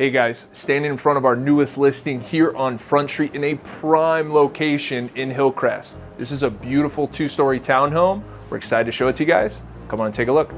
Hey guys, standing in front of our newest listing here on Front Street in a prime location in Hillcrest. This is a beautiful 2-story townhome. We're excited to show it to you guys. Come on and take a look.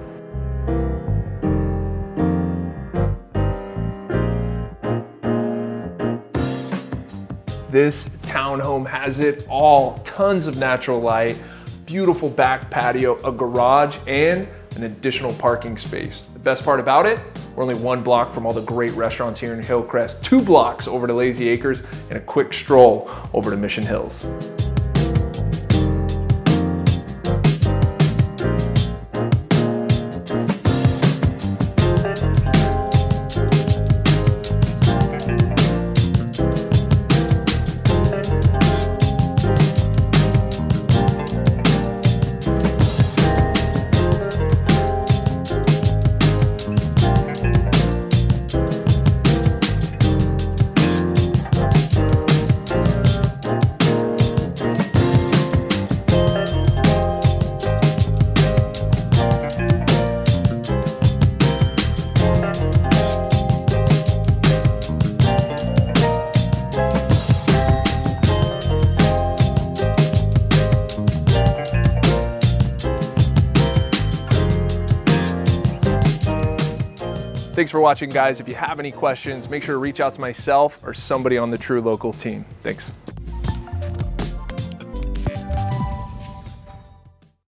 This townhome has it all. Tons of natural light, beautiful back patio, a garage, and an additional parking space. The best part about it, we're only 1 block from all the great restaurants here in Hillcrest, 2 blocks over to Lazy Acres, and a quick stroll over to Mission Hills. Thanks for watching, guys. If you have any questions, make sure to reach out to myself or somebody on the True Local team. Thanks.